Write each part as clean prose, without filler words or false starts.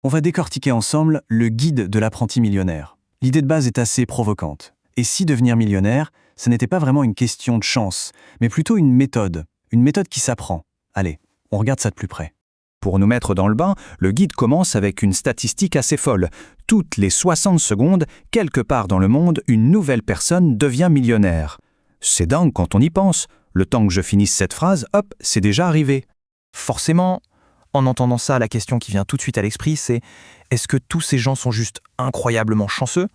On va décortiquer ensemble le guide de l'apprenti millionnaire. L'idée de base est assez provocante. Et si devenir millionnaire, ce n'était pas vraiment une question de chance, mais plutôt une méthode qui s'apprend. Allez, on regarde ça de plus près. Pour nous mettre dans le bain, le guide commence avec une statistique assez folle. Toutes les 60 secondes, quelque part dans le monde, une nouvelle personne devient millionnaire. C'est dingue quand on y pense. Le temps que je finisse cette phrase, hop, c'est déjà arrivé. Forcément, en entendant ça, la question qui vient tout de suite à l'esprit, c'est est-ce que tous ces gens sont juste incroyablement chanceux?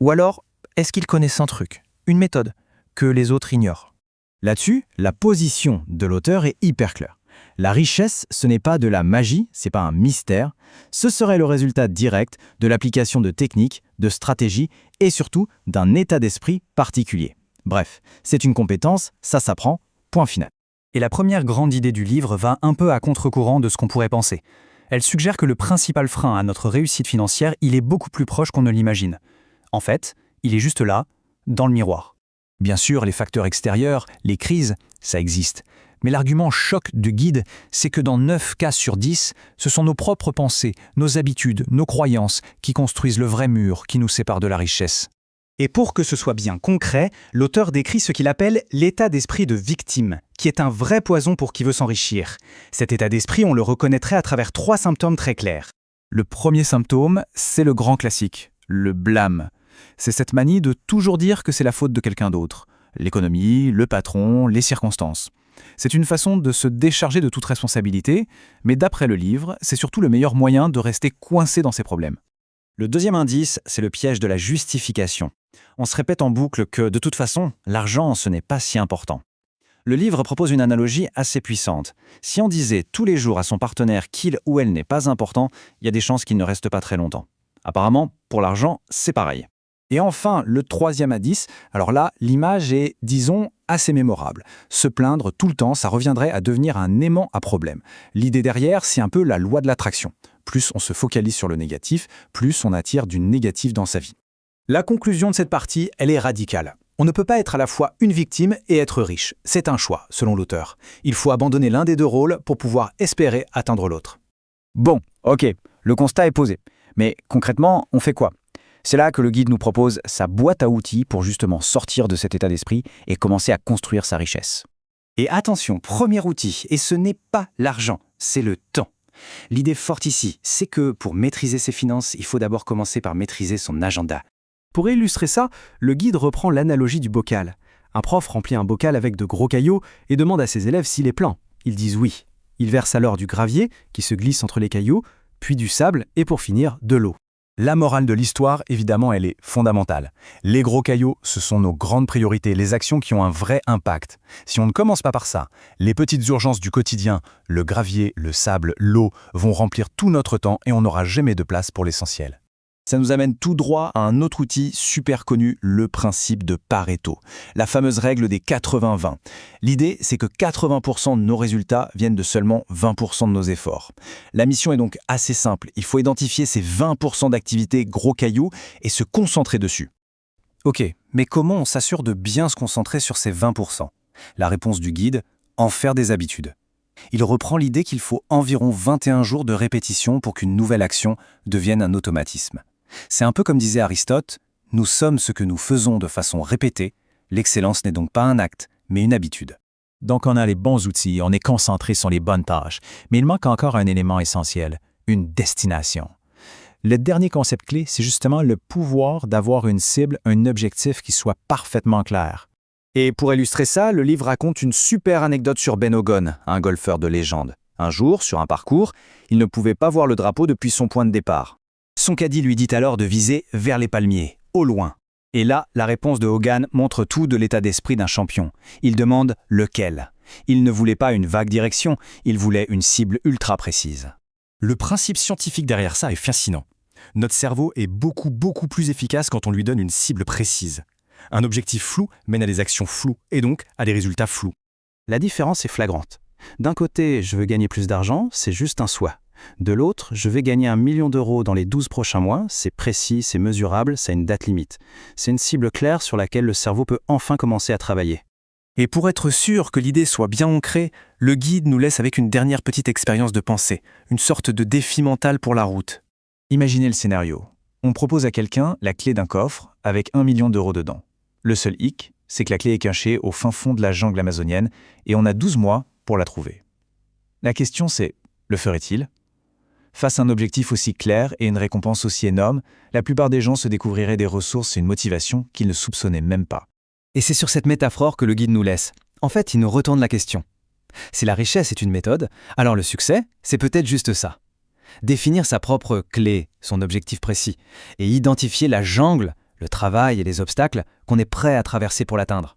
Ou alors, est-ce qu'ils connaissent un truc, une méthode, que les autres ignorent? Là-dessus, la position de l'auteur est hyper claire. La richesse, ce n'est pas de la magie, c'est pas un mystère. Ce serait le résultat direct de l'application de techniques, de stratégies et surtout d'un état d'esprit particulier. Bref, c'est une compétence, ça s'apprend, point final. Et la première grande idée du livre va un peu à contre-courant de ce qu'on pourrait penser. Elle suggère que le principal frein à notre réussite financière, il est beaucoup plus proche qu'on ne l'imagine. En fait, il est juste là, dans le miroir. Bien sûr, les facteurs extérieurs, les crises, ça existe. Mais l'argument choc du guide, c'est que dans 9 cas sur 10, ce sont nos propres pensées, nos habitudes, nos croyances qui construisent le vrai mur qui nous sépare de la richesse. Et pour que ce soit bien concret, l'auteur décrit ce qu'il appelle l'état d'esprit de victime, qui est un vrai poison pour qui veut s'enrichir. Cet état d'esprit, on le reconnaîtrait à travers 3 symptômes très clairs. Le premier symptôme, c'est le grand classique, le blâme. C'est cette manie de toujours dire que c'est la faute de quelqu'un d'autre. L'économie, le patron, les circonstances. C'est une façon de se décharger de toute responsabilité, mais d'après le livre, c'est surtout le meilleur moyen de rester coincé dans ses problèmes. Le deuxième indice, c'est le piège de la justification. On se répète en boucle que, de toute façon, l'argent, ce n'est pas si important. Le livre propose une analogie assez puissante. Si on disait tous les jours à son partenaire qu'il ou elle n'est pas important, il y a des chances qu'il ne reste pas très longtemps. Apparemment, pour l'argent, c'est pareil. Et enfin, le troisième indice, alors là, l'image est, disons, assez mémorable. Se plaindre tout le temps, ça reviendrait à devenir un aimant à problème. L'idée derrière, c'est un peu la loi de l'attraction. Plus on se focalise sur le négatif, plus on attire du négatif dans sa vie. La conclusion de cette partie, elle est radicale. On ne peut pas être à la fois une victime et être riche. C'est un choix, selon l'auteur. Il faut abandonner l'un des deux rôles pour pouvoir espérer atteindre l'autre. Bon, ok, le constat est posé. Mais concrètement, on fait quoi ? C'est là que le guide nous propose sa boîte à outils pour justement sortir de cet état d'esprit et commencer à construire sa richesse. Et attention, premier outil, et ce n'est pas l'argent, c'est le temps. L'idée forte ici, c'est que pour maîtriser ses finances, il faut d'abord commencer par maîtriser son agenda. Pour illustrer ça, le guide reprend l'analogie du bocal. Un prof remplit un bocal avec de gros cailloux et demande à ses élèves s'il est plein. Ils disent oui. Il verse alors du gravier, qui se glisse entre les cailloux, puis du sable et pour finir, de l'eau. La morale de l'histoire, évidemment, elle est fondamentale. Les gros cailloux, ce sont nos grandes priorités, les actions qui ont un vrai impact. Si on ne commence pas par ça, les petites urgences du quotidien, le gravier, le sable, l'eau, vont remplir tout notre temps et on n'aura jamais de place pour l'essentiel. Ça nous amène tout droit à un autre outil super connu, le principe de Pareto, la fameuse règle des 80-20. L'idée, c'est que 80% de nos résultats viennent de seulement 20% de nos efforts. La mission est donc assez simple, il faut identifier ces 20% d'activités gros cailloux et se concentrer dessus. Ok, mais comment on s'assure de bien se concentrer sur ces 20%? La réponse du guide, en faire des habitudes. Il reprend l'idée qu'il faut environ 21 jours de répétition pour qu'une nouvelle action devienne un automatisme. C'est un peu comme disait Aristote, « Nous sommes ce que nous faisons de façon répétée, l'excellence n'est donc pas un acte, mais une habitude. » Donc on a les bons outils, on est concentré sur les bonnes tâches, mais il manque encore un élément essentiel, une destination. Le dernier concept clé, c'est justement le pouvoir d'avoir une cible, un objectif qui soit parfaitement clair. Et pour illustrer ça, le livre raconte une super anecdote sur Ben Hogan, un golfeur de légende. Un jour, sur un parcours, il ne pouvait pas voir le drapeau depuis son point de départ. Son caddie lui dit alors de viser vers les palmiers, au loin. Et là, la réponse de Hogan montre tout de l'état d'esprit d'un champion. Il demande lequel. Il ne voulait pas une vague direction, il voulait une cible ultra précise. Le principe scientifique derrière ça est fascinant. Notre cerveau est beaucoup plus efficace quand on lui donne une cible précise. Un objectif flou mène à des actions floues et donc à des résultats flous. La différence est flagrante. D'un côté, je veux gagner plus d'argent, c'est juste un souhait. De l'autre, je vais gagner 1 million d'euros dans les 12 prochains mois, c'est précis, c'est mesurable, ça a une date limite. C'est une cible claire sur laquelle le cerveau peut enfin commencer à travailler. Et pour être sûr que l'idée soit bien ancrée, le guide nous laisse avec une dernière petite expérience de pensée, une sorte de défi mental pour la route. Imaginez le scénario. On propose à quelqu'un la clé d'un coffre avec 1 million d'euros dedans. Le seul hic, c'est que la clé est cachée au fin fond de la jungle amazonienne et on a 12 mois pour la trouver. La question c'est, le ferait-il ? Face à un objectif aussi clair et une récompense aussi énorme, la plupart des gens se découvriraient des ressources et une motivation qu'ils ne soupçonnaient même pas. Et c'est sur cette métaphore que le guide nous laisse. En fait, il nous retourne la question. Si la richesse est une méthode, alors le succès, c'est peut-être juste ça. Définir sa propre clé, son objectif précis, et identifier la jungle, le travail et les obstacles qu'on est prêt à traverser pour l'atteindre.